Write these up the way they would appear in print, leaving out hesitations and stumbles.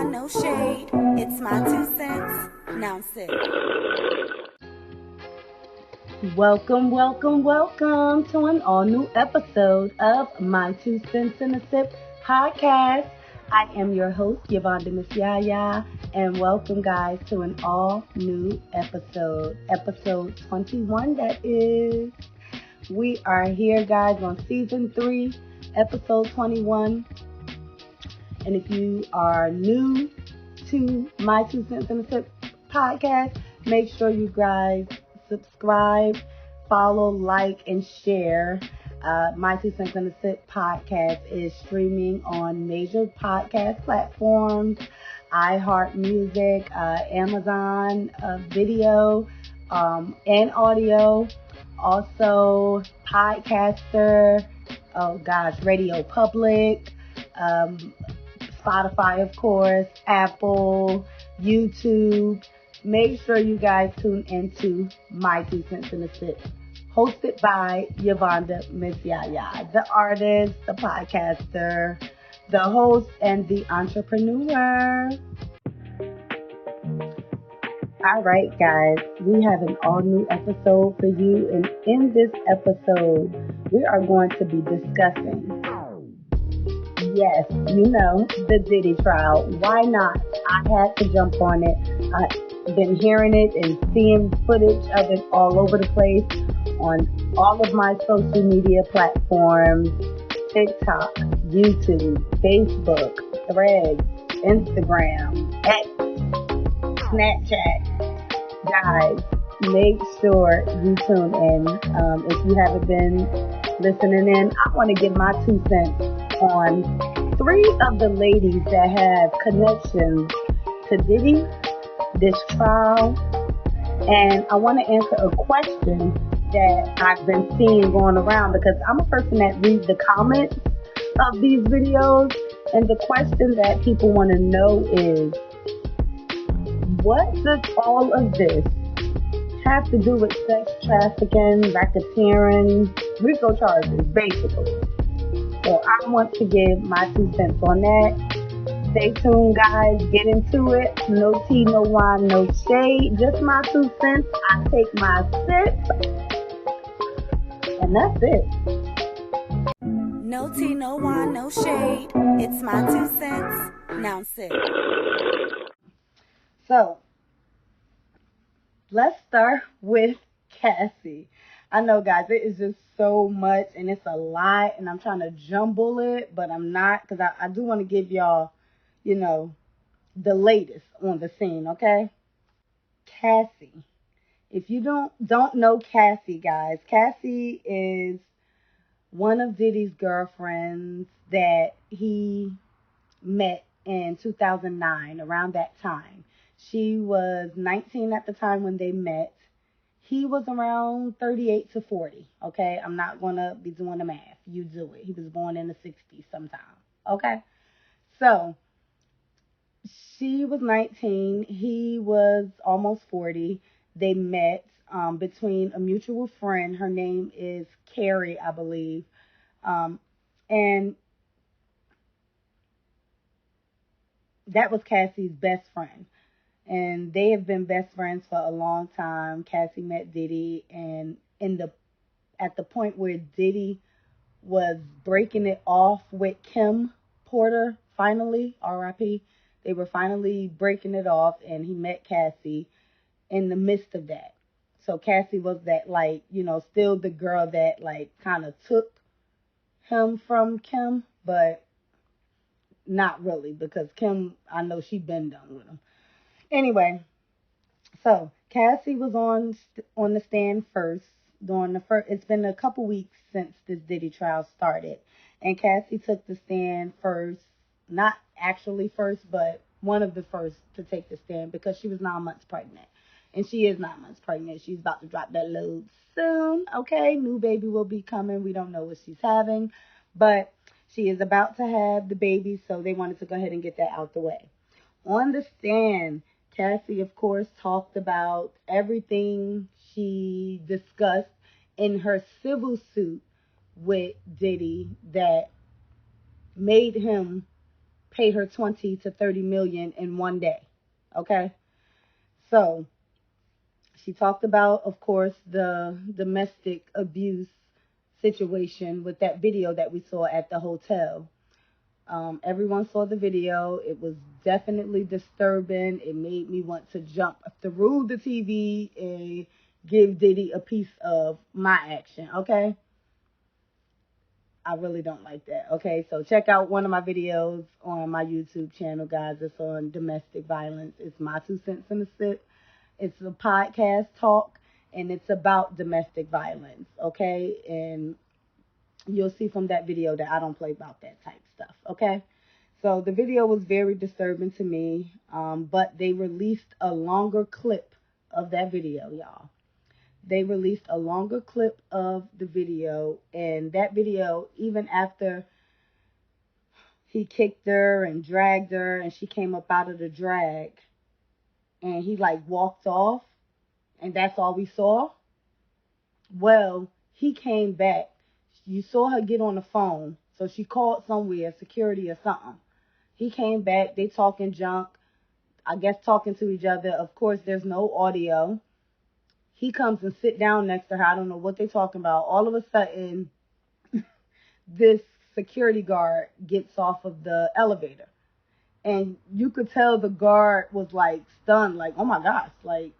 want no shade. It's my 2 cents. Now sit. Welcome to an all-new episode of My 2 Cents in a Sip podcast. I am your host, Yvonne Miss Yaya, and welcome, guys, to an all-new episode 21, that is. We are here, guys, on Season 3, Episode 21. And if you are new to My 2 Cents in a Sip podcast, make sure you guys subscribe, follow, like, and share. My 2 Cents in a Sip podcast is streaming on major podcast platforms, iHeartMusic, Amazon Video, and audio. Also, Podcaster, Radio Public, Spotify, of course, Apple, YouTube. Make sure you guys tune into My 2 Cents in a Sip, hosted by Yvonne Miss Yaya, the artist, the podcaster, the host, and the entrepreneur. All right, guys, we have an all-new episode for you, and in this episode, we are going to be discussing, yes, the Diddy trial. Why not? I had to jump on it. I've been hearing it and seeing footage of it all over the place on all of my social media platforms: TikTok, YouTube, Facebook, Threads, Instagram, X, Snapchat. Guys, make sure you tune in. If you haven't been listening in, I want to give my 2 cents on 3 of the ladies that have connections to Diddy, this trial, and I want to answer a question that I've been seeing going around, because I'm a person that reads the comments of these videos, and the question that people want to know is, what does all of this have to do with sex trafficking, racketeering, RICO charges, basically? So I want to give my 2 cents on that. Stay tuned, guys. Get into it. No tea, no wine, no shade. Just my 2 cents. I take my sip. And that's it. No tea, no wine, no shade. It's my 2 cents. Now sit. So, let's start with Cassie. I know, guys, it is just so much, and it's a lot, and I'm trying to jumble it, but I'm not, because I do want to give y'all, the latest on the scene, okay? Cassie. If you don't know Cassie, guys, Cassie is one of Diddy's girlfriends that he met in 2009, around that time. She was 19 at the time when they met. He was around 38 to 40, okay? I'm not going to be doing the math. You do it. He was born in the 60s sometime, okay? So, she was 19. He was almost 40. They met between a mutual friend. Her name is Carrie, I believe. And that was Cassie's best friend. And they have been best friends for a long time. Cassie met Diddy, and at the point where Diddy was breaking it off with Kim Porter, finally, R.I.P., they were finally breaking it off, and he met Cassie in the midst of that. So Cassie was that, still the girl that, kind of took him from Kim, but not really, because Kim, I know she been done with him. Anyway, so Cassie was on the stand first. It's been a couple weeks since this Diddy trial started, and Cassie took the stand first. Not actually first, but one of the first to take the stand, because she was 9 months pregnant, and she is 9 months pregnant. She's about to drop that load soon. Okay, new baby will be coming. We don't know what she's having, but she is about to have the baby, so they wanted to go ahead and get that out the way. On the stand, Cassie, of course, talked about everything she discussed in her civil suit with Diddy that made him paid her 20 to 30 million in one day. Okay? So, she talked about, of course, the domestic abuse situation with that video that we saw at the hotel. Everyone saw the video. It was definitely disturbing. It made me want to jump through the TV and give Diddy a piece of my action, okay? I really don't like that, okay? So check out one of my videos on my YouTube channel, guys. It's on domestic violence. It's my 2 cents in a sip. It's a podcast talk, and it's about domestic violence, okay? And you'll see from that video that I don't play about that type stuff, okay? So the video was very disturbing to me, but they released a longer clip of that video, y'all. They released a longer clip of the video, and that video, even after he kicked her and dragged her, and she came up out of the drag, and he like walked off, and that's all we saw. Well, he came back. You saw her get on the phone, so she called somewhere, security or something. He came back. They talking junk, I guess talking to each other. Of course, there's no audio. He comes and sit down next to her. I don't know what they're talking about. All of a sudden, this security guard gets off of the elevator. And you could tell the guard was like stunned, like, oh my gosh. Like,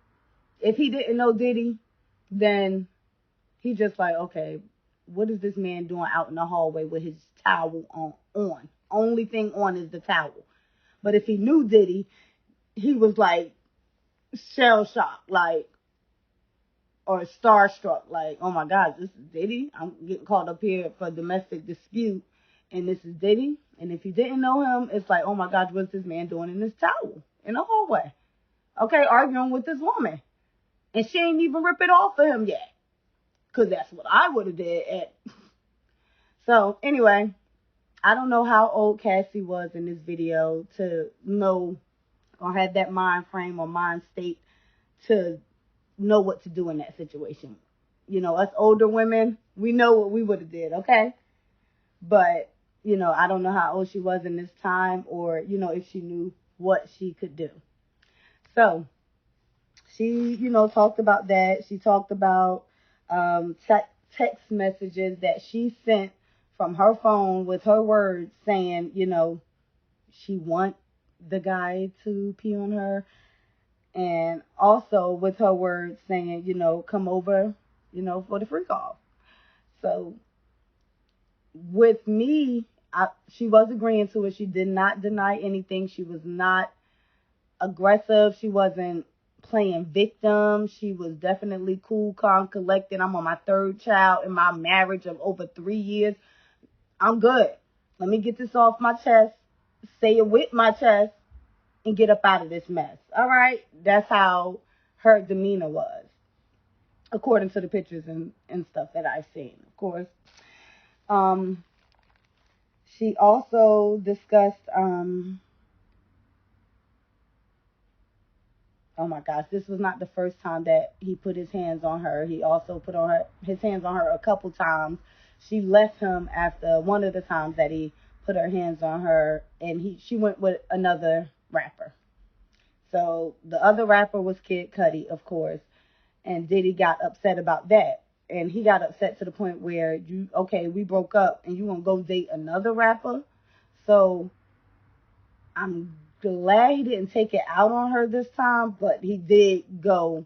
if he didn't know Diddy, then he just like, okay, what is this man doing out in the hallway with his towel on? Only thing on is the towel. But if he knew Diddy, he was like shell shocked, like, or starstruck, like, oh my God, this is Diddy. I'm getting caught up here for domestic dispute, and this is Diddy. And if you didn't know him, it's like, oh my God, what's this man doing in this towel in the hallway? Okay, arguing with this woman. And she ain't even rip it off of him yet. Because that's what I would have did. So, anyway, I don't know how old Cassie was in this video to know or have that mind frame or mind state to know what to do in that situation. You know, us older women, we know what we would have did, okay? But, you know, I don't know how old she was in this time or, you know, if she knew what she could do. So, she, you know, talked about that. She talked about text messages that she sent from her phone with her words saying, you know, she want the guy to pee on her. And also with her words saying, you know, come over, you know, for the freak off. So with me, she was agreeing to it. She did not deny anything. She was not aggressive. She wasn't playing victim. She was definitely cool, calm, collected. I'm on my 3rd child in my marriage of over 3 years. I'm good. Let me get this off my chest, say it with my chest, and get up out of this mess. All right? That's how her demeanor was, according to the pictures and stuff that I've seen, of course. She also discussed, oh my gosh, this was not the first time that he put his hands on her. He also put his hands on her a couple times. She left him after one of the times that he put her hands on her, and she went with another rapper. So the other rapper was Kid Cudi, of course, and Diddy got upset about that. And he got upset to the point where, we broke up, and you gonna go date another rapper? So I'm glad he didn't take it out on her this time, but he did go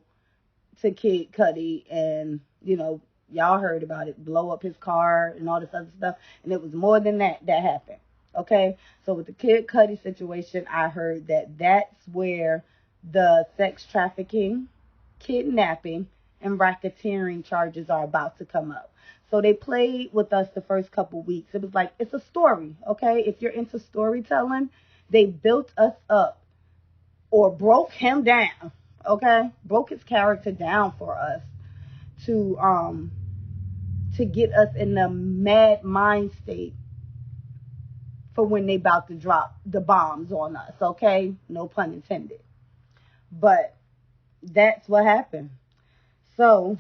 to Kid Cudi and, you know, y'all heard about it, blow up his car and all this other stuff. And it was more than that happened. Okay? So with the Kid Cudi situation, I heard that that's where the sex trafficking, kidnapping, and racketeering charges are about to come up. So they played with us the first couple weeks. It was like, it's a story, okay? If you're into storytelling, they built us up or broke him down, okay? Broke his character down for us to get us in the mad mind state for when they about to drop the bombs on us, okay? No pun intended. But that's what happened. So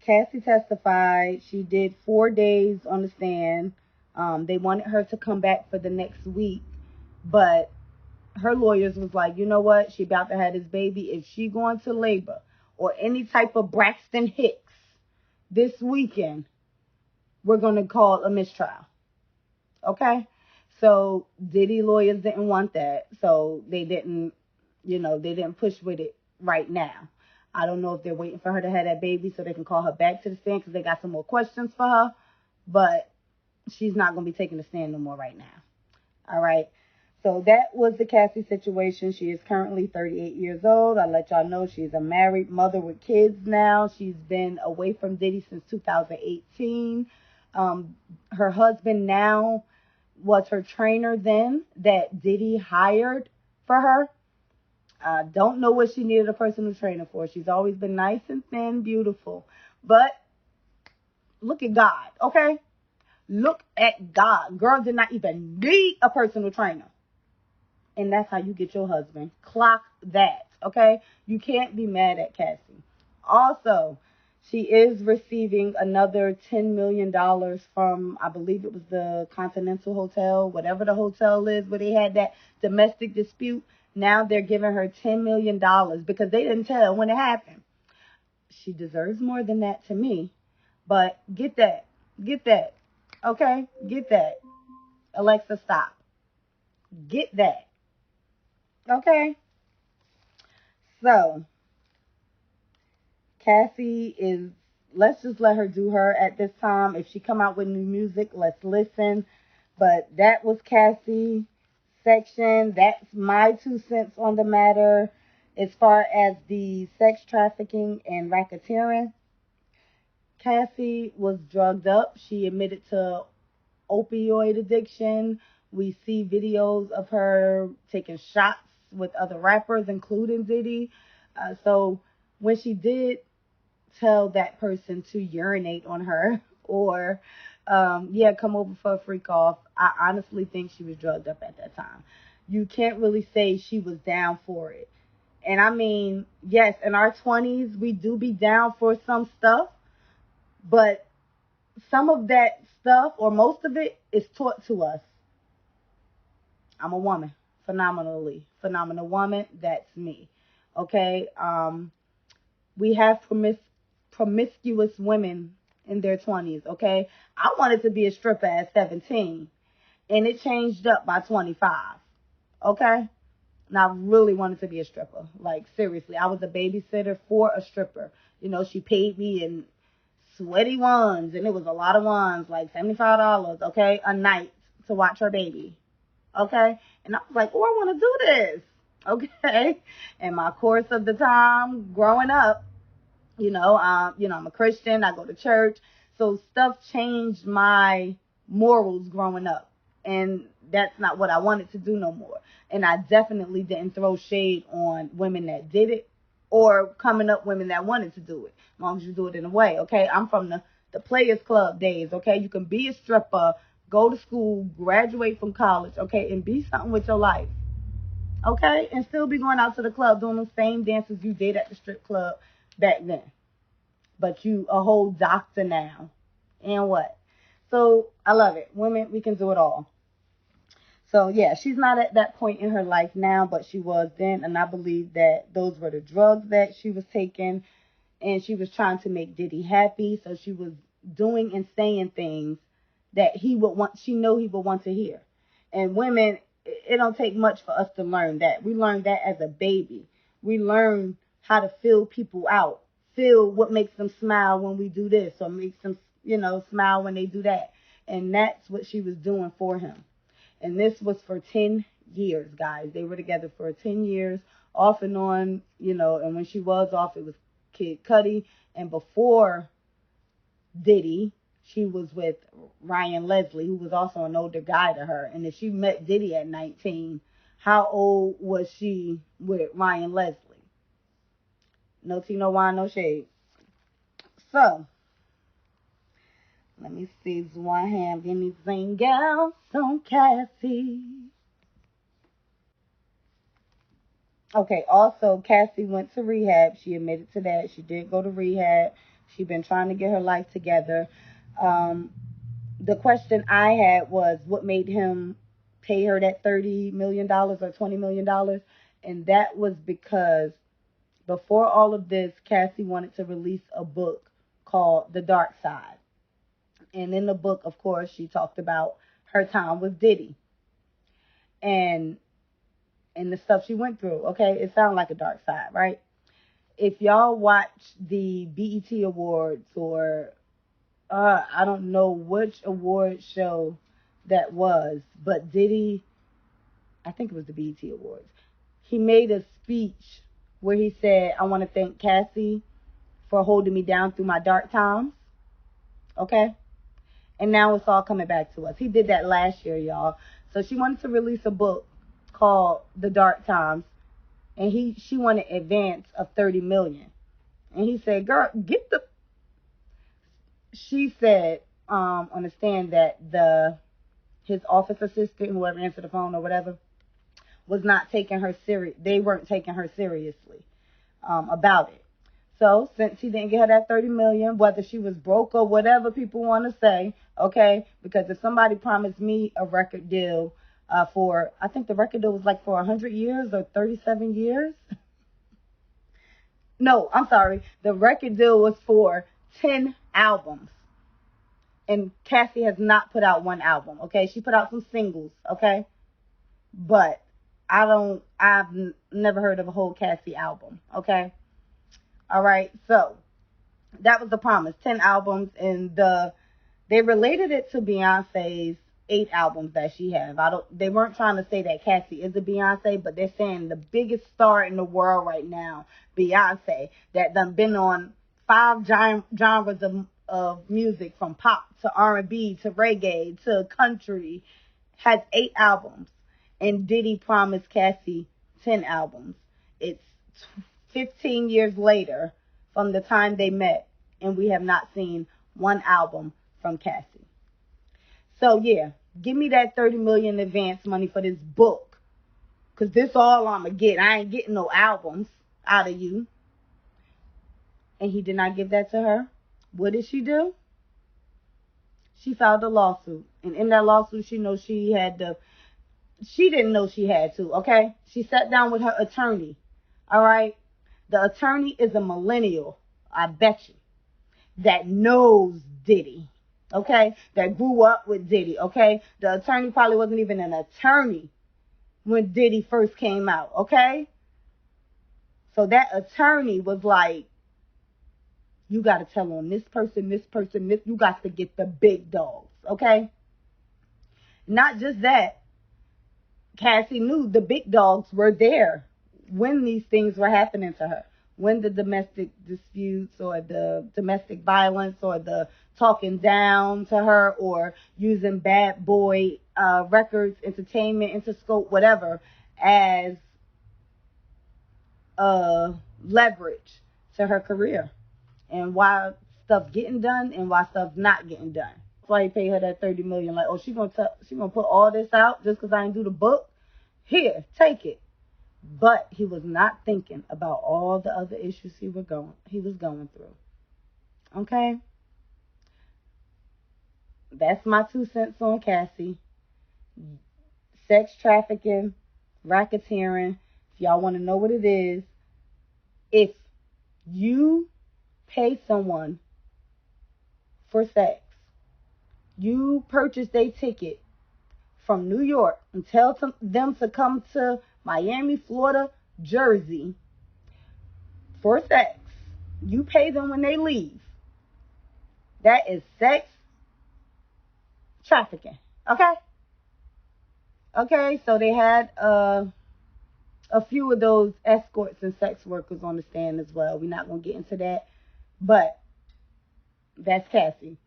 Cassie testified. She did 4 days on the stand. They wanted her to come back for the next week, but her lawyers was like, you know what? She about to have this baby. If she going to labor or any type of Braxton Hicks this weekend, we're going to call a mistrial. Okay? So Diddy lawyers didn't want that. So they didn't, they didn't push with it right now. I don't know if they're waiting for her to have that baby so they can call her back to the stand because they got some more questions for her. But she's not going to be taking the stand no more right now. All right. So that was the Cassie situation. She is currently 38 years old. I let y'all know she's a married mother with kids now. She's been away from Diddy since 2018. Her husband now was her trainer then that Diddy hired for her. I don't know what she needed a personal trainer for. She's always been nice and thin, beautiful. But look at God, okay? Look at God. Girl did not even need a personal trainer. And that's how you get your husband. Clock that, okay? You can't be mad at Cassie. Also, she is receiving another $10 million from, I believe it was the Continental Hotel, whatever the hotel is, where they had that domestic dispute. Now they're giving her $10 million because they didn't tell when it happened. She deserves more than that to me. But get that. Get that. Okay? Get that. Alexa, stop. Get that. Okay? So, Cassie is, let's just let her do her at this time. If she come out with new music, let's listen. But that was Cassie section. That's my 2 cents on the matter as far as the sex trafficking and racketeering. Cassie was drugged up. She admitted to opioid addiction. We see videos of her taking shots with other rappers, including Diddy. So when she did tell that person to urinate on her or, come over for a freak off, I honestly think she was drugged up at that time. You can't really say she was down for it. And I mean, yes, in our 20s, we do be down for some stuff, but some of that stuff, or most of it, is taught to us. I'm a woman. Phenomenal woman. That's me. Okay? We have promiscuous women in their 20s. Okay? I wanted to be a stripper at 17, and it changed up by 25. Okay? And I really wanted to be a stripper. Like, seriously. I was a babysitter for a stripper. She paid me in sweaty ones, and it was a lot of ones, like $75, okay, a night to watch her baby, okay? And I was like, oh, I want to do this, okay? And my course of the time growing up, I'm a Christian, I go to church, so stuff changed my morals growing up, and that's not what I wanted to do no more. And I definitely didn't throw shade on women that did it or coming up women that wanted to do it, as long as you do it in a way, okay? I'm from the Players Club days, okay? You can be a stripper, go to school, graduate from college, okay, and be something with your life, okay? And still be going out to the club doing the same dances you did at the strip club back then. But you a whole doctor now. And what? So I love it. Women, we can do it all. So, yeah, she's not at that point in her life now, but she was then. And I believe that those were the drugs that she was taking. And she was trying to make Diddy happy. So she was doing and saying things that he would want, she know he would want to hear. And women, it don't take much for us to learn that. We learned that as a baby. We learn how to feel people out. Feel what makes them smile when we do this, or makes them, smile when they do that. And that's what she was doing for him. And this was for 10 years, guys. They were together for 10 years, off and on, and when she was off, it was Kid Cudi. And before Diddy, she was with Ryan Leslie, who was also an older guy to her. And if she met Diddy at 19, how old was she with Ryan Leslie? No tea, no wine, no shade. So, let me see. Do I have anything else on Cassie? Okay, also, Cassie went to rehab. She admitted to that. She did go to rehab. She's been trying to get her life together. the question I had was what made him pay her that $30 million dollars or $20 million dollars. And that was because before all of this, Cassie wanted to release a book called The Dark Side. And in the book, of course, she talked about her time with Diddy and the stuff she went through. Okay, it sounds like a dark side, right? If y'all watch the BET Awards or I don't know which award show that was, but Diddy, I think it was the BET Awards, he made a speech where he said, I want to thank Cassie for holding me down through my dark times. Okay? And now it's all coming back to us. He did that last year, y'all. So she wanted to release a book called The Dark Times, and she wanted advance of $30 million. And he said, girl, get the... She said on the stand that his office assistant, whoever answered the phone or whatever, was not taking her serious. They weren't taking her seriously about it. So since he didn't get her that $30 million, whether she was broke or whatever people want to say, okay, because if somebody promised me a record deal for, I think the record deal was like for 100 years or 37 years. No, I'm sorry. The record deal was for 10 albums. And Cassie has not put out one album, okay? She put out some singles, okay? But I've never heard of a whole Cassie album, okay? All right, so that was the promise, 10 albums, and they related it to Beyonce's 8 albums that she has. They weren't trying to say that Cassie is a Beyonce, but they're saying the biggest star in the world right now, Beyonce, that done been on 5 genres of music, from pop to R&B to reggae to country, has 8 albums. And Diddy promised Cassie 10 albums. It's 15 years later from the time they met, and we have not seen one album from Cassie. So yeah, give me that $30 million advance money for this book, because this all I'm going to get. I ain't getting no albums out of you. And he did not give that to her. What did she do? She filed a lawsuit. And in that lawsuit, she didn't know she had to, okay? She sat down with her attorney, all right? The attorney is a millennial, I bet you, that knows Diddy, okay? That grew up with Diddy, okay? The attorney probably wasn't even an attorney when Diddy first came out, okay? So that attorney was like, you got to tell on this person, this. You got to get the big dogs, okay? Not just that. Cassie knew the big dogs were there when these things were happening to her. When the domestic disputes or the domestic violence or the talking down to her or using bad boy records, entertainment, Interscope, whatever, as leverage to her career. And why stuff getting done and why stuff's not getting done. That's why he paid her that $30 million. Like, oh, she gonna put all this out just because I didn't do the book? Here, take it. But he was not thinking about all the other issues he was going through. Okay? That's my 2 cents on Cassie. Sex trafficking, racketeering. If y'all want to know what it is, if you pay someone for sex, you purchase their ticket from New York and tell them to come to Miami, Florida, Jersey for sex. You pay them when they leave. That is sex trafficking. Okay? Okay, so they had a few of those escorts and sex workers on the stand as well. We're not going to get into that. But that's Cassie.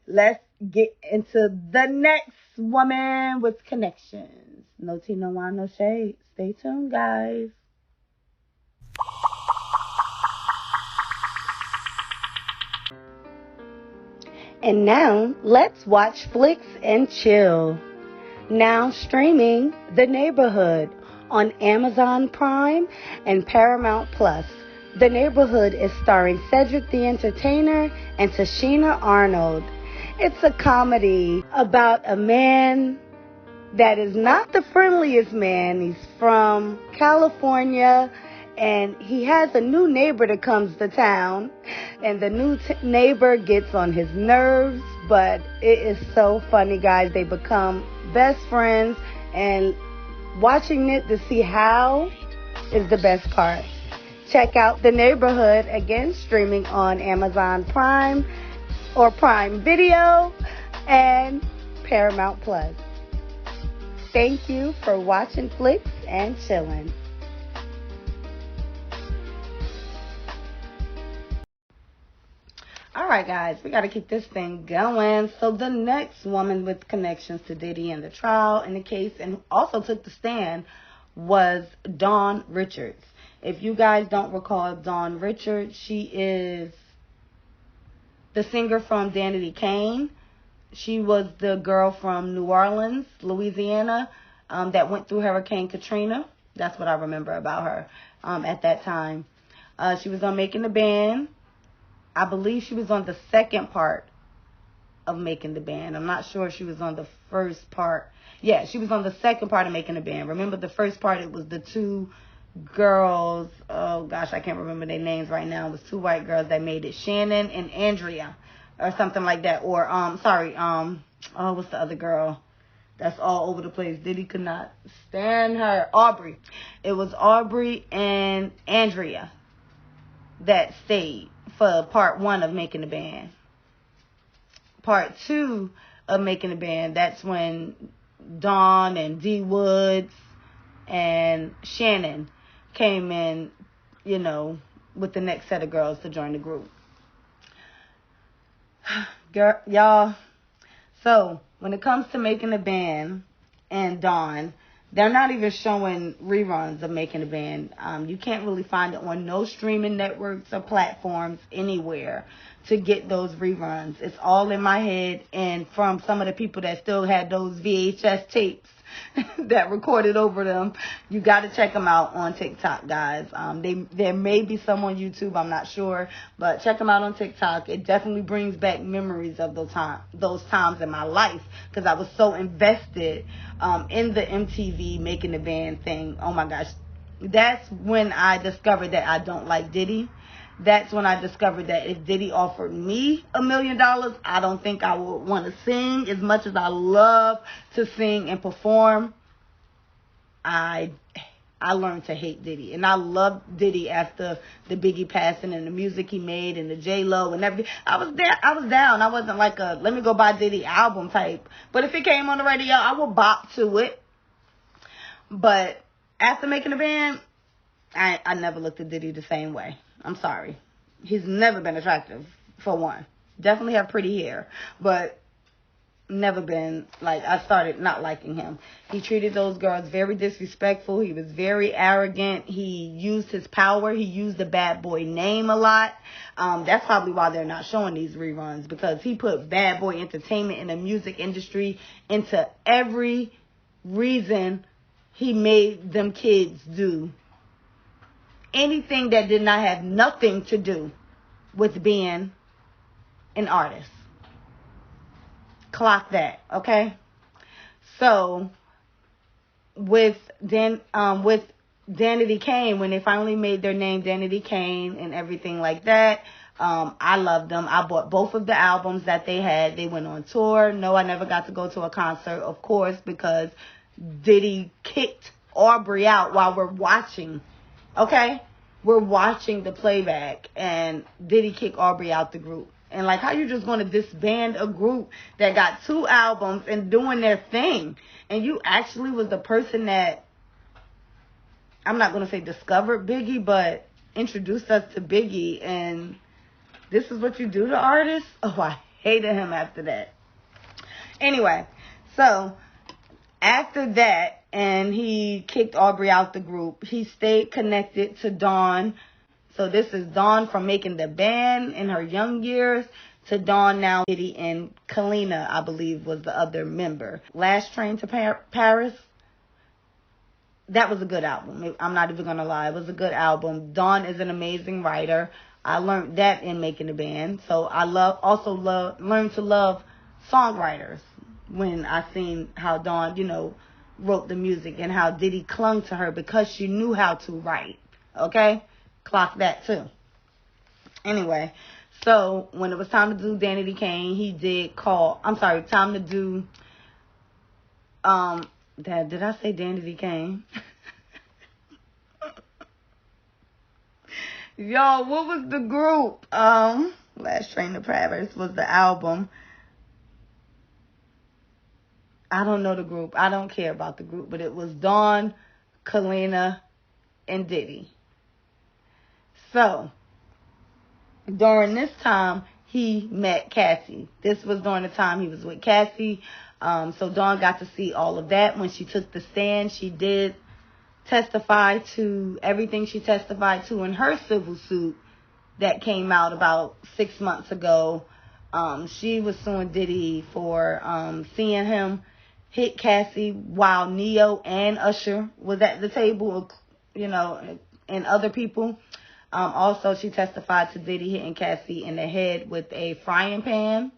Let's get into the next woman with connections. No tea, no wine, no shade. Stay tuned, guys. And now, let's watch flicks and chill. Now streaming The Neighborhood on Amazon Prime and Paramount Plus. The Neighborhood is starring Cedric the Entertainer and Tashina Arnold. It's a comedy about a man that is not the friendliest man. He's from California, and he has a new neighbor that comes to town, and the new neighbor gets on his nerves, but it is so funny, guys. They become best friends, and watching it to see how is the best part. Check out The Neighborhood, again, streaming on Amazon Prime or Prime Video and Paramount Plus. Thank you for watching flicks and chilling. All right, guys, we got to keep this thing going. So the next woman with connections to Diddy in the trial in the case and also took the stand was Dawn Richards. If you guys don't recall Dawn Richards, she is the singer from Danity Kane. She was the girl from New Orleans, Louisiana, that went through Hurricane Katrina. That's what I remember about her at that time. She was on Making the Band. I believe she was on the second part of Making the Band. I'm not sure if she was on the first part. Yeah, she was on the second part of Making the Band. Remember the first part, it was the two girls. Oh, gosh, I can't remember their names right now. It was two white girls that made it. Shannon and Andrea. Or something like that. Or, what's the other girl that's all over the place? Diddy could not stand her. Aubrey. It was Aubrey and Andrea that stayed for part one of Making the Band. Part two of Making the Band, that's when Dawn and D Woods and Shannon came in, with the next set of girls to join the group. Girl, y'all, so when it comes to Making the Band and Dawn, they're not even showing reruns of Making the Band. You can't really find it on no streaming networks or platforms anywhere to get those reruns. It's all in my head and from some of the people that still had those VHS tapes that recorded over them. You got to check them out on TikTok, guys. There may be some on YouTube, I'm not sure, but check them out on TikTok. It definitely brings back memories of those times in my life because I was so invested in the MTV Making the Band thing. Oh my gosh, that's when I discovered that I don't like Diddy. That's when I discovered that if Diddy offered me $1 million, I don't think I would want to sing. As much as I love to sing and perform, I learned to hate Diddy. And I loved Diddy after the Biggie passing and the music he made and the J-Lo and everything. I was down. I wasn't like a let me go buy Diddy album type. But if it came on the radio, I would bop to it. But after Making the Band, I never looked at Diddy the same way. I'm sorry. He's never been attractive, for one. Definitely have pretty hair, but never been, I started not liking him. He treated those girls very disrespectful. He was very arrogant. He used his power. He used the bad boy name a lot. That's probably why they're not showing these reruns, because he put bad boy entertainment in the music industry into every reason he made them kids do anything that did not have nothing to do with being an artist. Clock that, okay? So with Danity Kane, when they finally made their name Danity Kane and everything like that, I loved them. I bought both of the albums that they had. They went on tour. No, I never got to go to a concert, of course, because Diddy kicked Aubrey out while we're watching. Okay? We're watching the playback and Diddy kicked Aubrey out the group. And how you just going to disband a group that got 2 albums and doing their thing? And you actually was the person that, I'm not going to say discovered Biggie, but introduced us to Biggie. And this is what you do to artists? Oh, I hated him after that. Anyway, so after that, and he kicked Aubrey out the group, he stayed connected to Dawn. So this is Dawn from Making the Band in her young years to Dawn now. Diddy and Kalina, I believe, was the other member. Last Train to Paris. That was a good album. I'm not even going to lie. It was a good album. Dawn is an amazing writer. I learned that in Making the Band. So I learned to love songwriters when I seen how Dawn, wrote the music and how Diddy clung to her because she knew how to write. Okay? Clock that too. Anyway, so when it was time to do Danity Kane, he did call, time to do, did I say Danity Kane? Y'all, what was the group? Last Train to Paris was the album. I don't know the group. I don't care about the group, but it was Dawn, Kalina, and Diddy. So, during this time, he met Cassie. This was during the time he was with Cassie. So Dawn got to see all of that. When she took the stand, she did testify to everything she testified to in her civil suit that came out about 6 months ago. She was suing Diddy for seeing him hit Cassie while Neo and Usher was at the table, and other people. Also, she testified to Diddy hitting Cassie in the head with a frying pan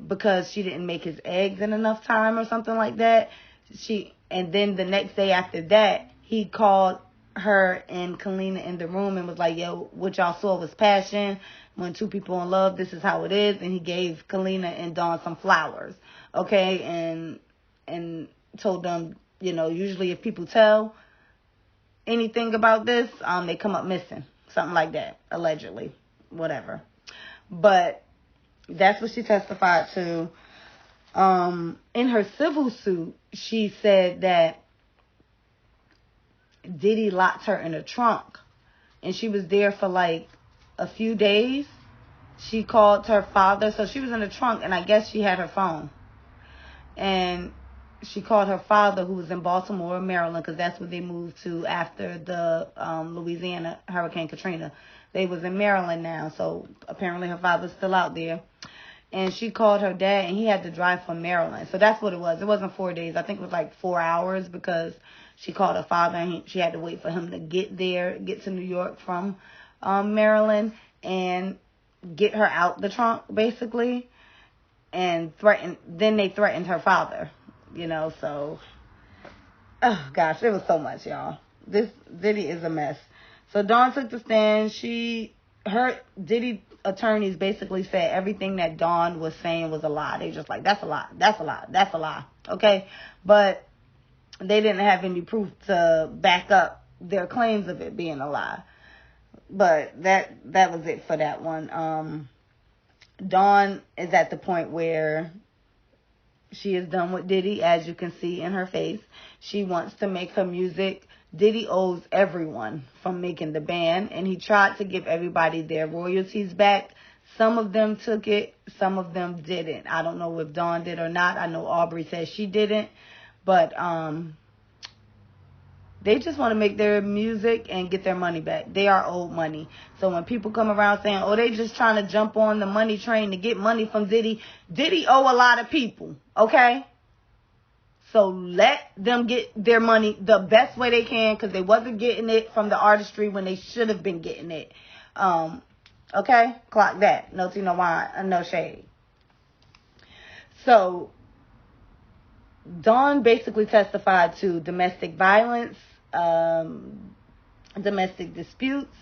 because she didn't make his eggs in enough time or something like that. And then the next day after that, he called her and Kalina in the room and was like, yo, what y'all saw was passion. When two people in love, this is how it is. And he gave Kalina and Dawn some flowers. Okay. And told them, usually if people tell anything about this, they come up missing. Something like that. Allegedly. Whatever. But that's what she testified to. In her civil suit, she said that Diddy locked her in a trunk. And she was there for like a few days. She called her father. So she was in the trunk, and I guess she had her phone. And she called her father, who was in Baltimore, Maryland, because that's where they moved to after the Louisiana Hurricane Katrina. They was in Maryland now, so apparently her father's still out there. And she called her dad, and he had to drive from Maryland. So that's what it was. It wasn't 4 days. I think it was like 4 hours because she called her father, and she had to wait for him to get to New York from Maryland and get her out the trunk, basically. And then they threatened her father, so, oh gosh, it was so much, y'all. This Diddy is a mess. So Dawn took the stand. Diddy attorneys basically said everything that Dawn was saying was a lie. They just like, that's a lie, that's a lie, that's a lie, okay? But they didn't have any proof to back up their claims of it being a lie. But that was it for that one. Dawn is at the point where she is done with Diddy, as you can see in her face. She wants to make her music. Diddy owes everyone from making the band, and he tried to give everybody their royalties back. Some of them took it, some of them didn't. I don't know if Dawn did or not. I know Aubrey says she didn't, but they just want to make their music and get their money back. They are owed money. So when people come around saying, oh, they just trying to jump on the money train to get money from Diddy, Diddy owe a lot of people, okay? So let them get their money the best way they can, because they wasn't getting it from the artistry when they should have been getting it. Okay? Clock that. No tea, no wine, no shade. So Dawn basically testified to domestic violence, domestic disputes.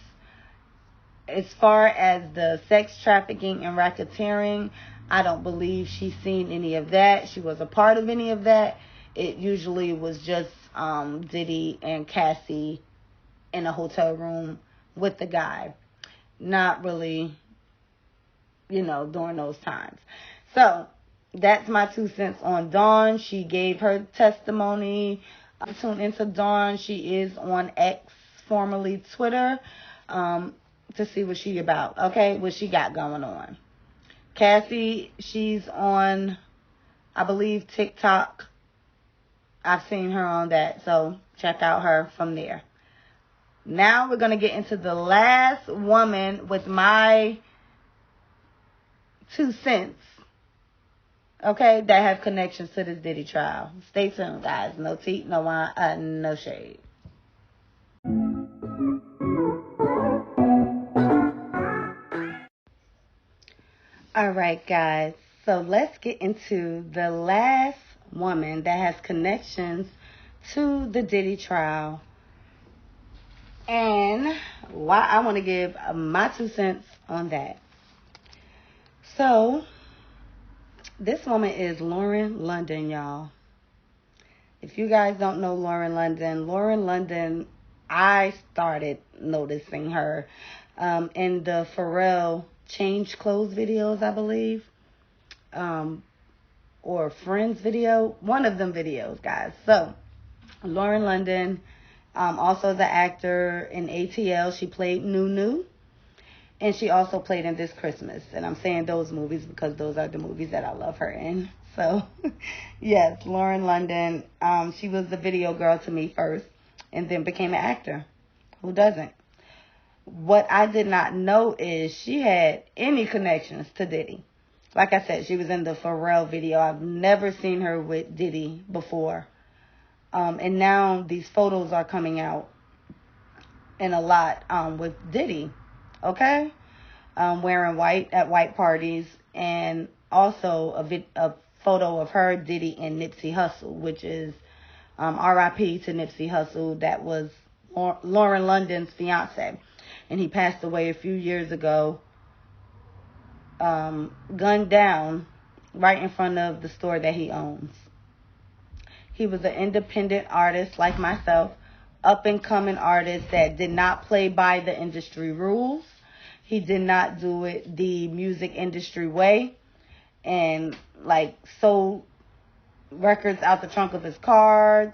As far as the sex trafficking and racketeering, I don't believe she's seen any of that. She was a part of any of that. It usually was just Diddy and Cassie in a hotel room with the guy. Not really, during those times. So that's my 2 cents on Dawn. She gave her testimony. Tune into Dawn. She is on X, formerly Twitter, to see what she about. Okay, what she got going on. Cassie, she's on, I believe, TikTok. I've seen her on that, so check out her from there. Now we're going to get into the last woman with my 2 cents, okay, that have connections to this Diddy trial. Stay tuned, guys. No tea, no wine, no shade. All right, guys. So let's get into the last woman that has connections to the Diddy trial and why I want to give my 2 cents on that. So this woman is Lauren London, y'all. If you guys don't know Lauren London, I started noticing her in the Pharrell Change Clothes videos, I believe. Or Friends video. One of them videos, guys. So, Lauren London, also the actor in ATL. She played Nunu. And she also played in This Christmas. And I'm saying those movies because those are the movies that I love her in. So, yes, Lauren London. She was the video girl to me first and then became an actor. Who doesn't? What I did not know is she had any connections to Diddy. Like I said, she was in the Pharrell video. I've never seen her with Diddy before. And now these photos are coming out in a lot with Diddy. Okay? Wearing white at white parties. And also a photo of her, Diddy, and Nipsey Hussle, which is R.I.P. to Nipsey Hussle. That was Lauren London's fiance. And he passed away a few years ago, gunned down right in front of the store that he owns. He was an independent artist like myself, up-and-coming artist that did not play by the industry rules. He did not do it the music industry way and, sold records out the trunk of his car.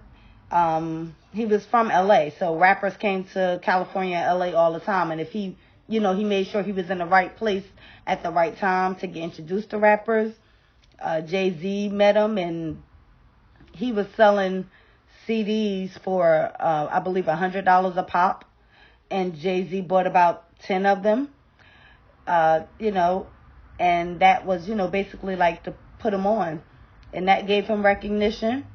He was from L.A., so rappers came to California and L.A. all the time. And if he made sure he was in the right place at the right time to get introduced to rappers. Jay-Z met him, and he was selling CDs for, I believe, $100 a pop. And Jay-Z bought about 10 of them, and that was, basically to put him on. And that gave him recognition.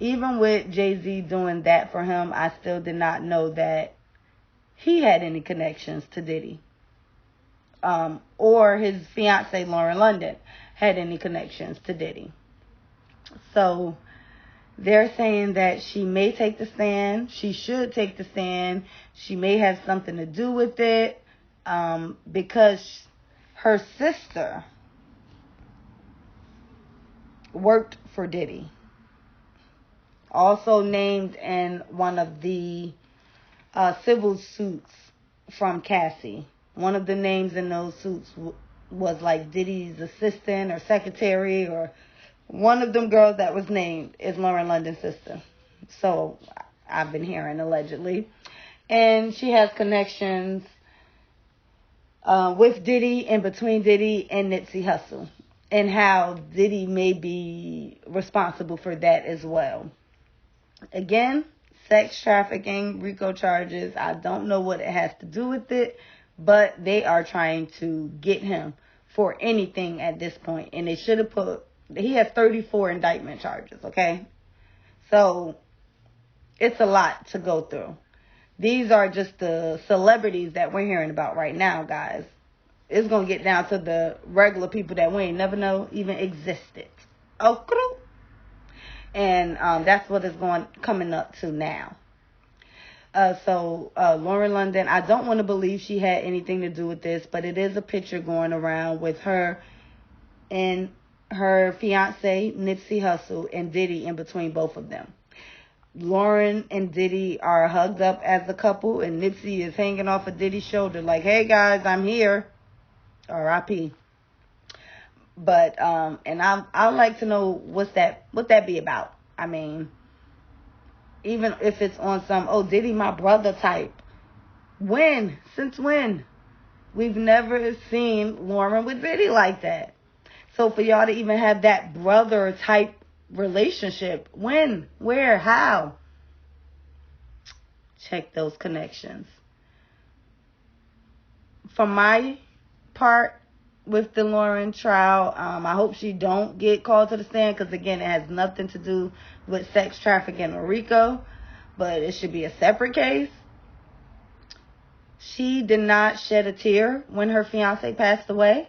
Even with Jay-Z doing that for him, I still did not know that he had any connections to Diddy. Or his fiancée, Lauren London, had any connections to Diddy. So they're saying that she may take the stand. She should take the stand. She may have something to do with it because her sister worked for Diddy. Also named in one of the civil suits from Cassie. One of the names in those suits was Diddy's assistant or secretary, or one of them girls that was named is Lauren London's sister. So I've been hearing allegedly. And she has connections with Diddy and between Diddy and Nipsey Hussle. And how Diddy may be responsible for that as well. Again, sex trafficking, RICO charges. I don't know what it has to do with it, but they are trying to get him for anything at this point. And they should have he has 34 indictment charges, okay? So it's a lot to go through. These are just the celebrities that we're hearing about right now, guys. It's going to get down to the regular people that we ain't never know even existed. Okay? And that's what it's coming up to now. So Lauren London, I don't want to believe she had anything to do with this, but it is a picture going around with her and her fiance, Nipsey Hussle, and Diddy in between both of them. Lauren and Diddy are hugged up as a couple, and Nipsey is hanging off of Diddy's shoulder like, hey guys, I'm here. R.I.P. But, and I'd like to know what that be about. I mean, even if it's on some, oh, Diddy my brother type. When? Since when? We've never seen Lauren with Diddy like that. So for y'all to even have that brother type relationship, when, where, how? Check those connections. For my part, with the Lauren trial, I hope she don't get called to the stand because, again, it has nothing to do with sex trafficking or RICO, but it should be a separate case. She did not shed a tear when her fiance passed away.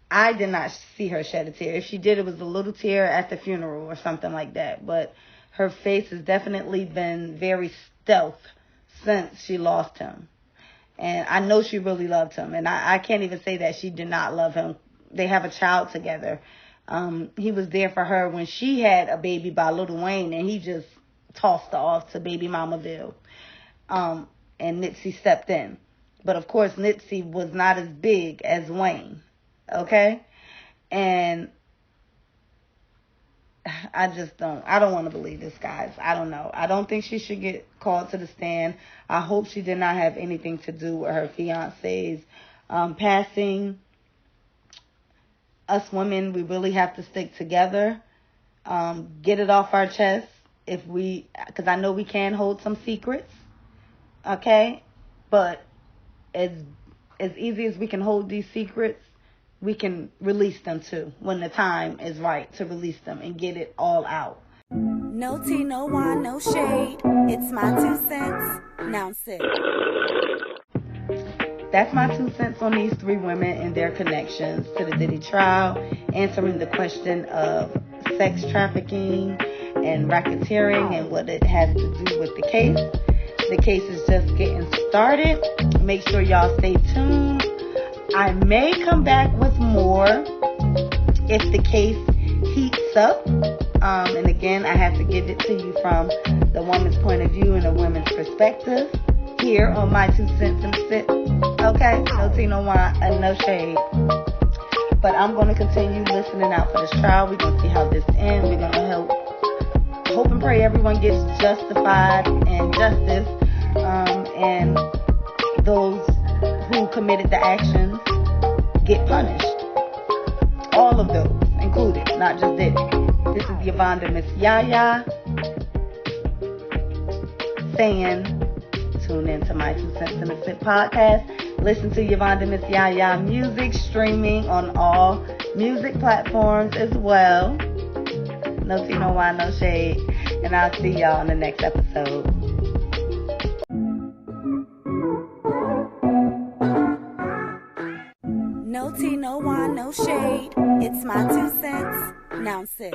I did not see her shed a tear. If she did, it was a little tear at the funeral or something like that. But her face has definitely been very stealth since she lost him. And I know she really loved him. And I can't even say that she did not love him. They have a child together. He was there for her when she had a baby by Lil Wayne, and he just tossed her off to baby Mamaville. And Nipsey stepped in. But of course, Nipsey was not as big as Wayne. Okay? And I don't want to believe this, guys. I don't know. I don't think she should get called to the stand. I hope she did not have anything to do with her fiance's passing. Us women, we really have to stick together. Get it off our chest because I know we can hold some secrets. Okay? But as easy as we can hold these secrets, we can release them too when the time is right to release them and get it all out. No tea, no wine, no shade. It's my 2 cents. Now sit. That's my 2 cents on these 3 women and their connections to the Diddy trial, answering the question of sex trafficking and racketeering and what it has to do with the case. The case is just getting started. Make sure y'all stay tuned. I may come back with more if the case heats up. And again, I have to give it to you from the woman's point of view and a woman's perspective here on my 2 cents and a sip. Okay? No tea, no wine, and no shade. But I'm going to continue listening out for this trial. We're going to see how this ends. We're going to hope and pray everyone gets justified and justice. And those who committed the actions get punished. All of those included, not just Diddy. This is Yvonne Miss Yaya saying, tune in to my 2 cents and a sip podcast. Listen to Yvonne Miss Yaya music streaming on all music platforms as well. No tea, no wine, no shade. And I'll see y'all in the next episode. No tea, no wine, no shade. It's my 2 cents. Now sit.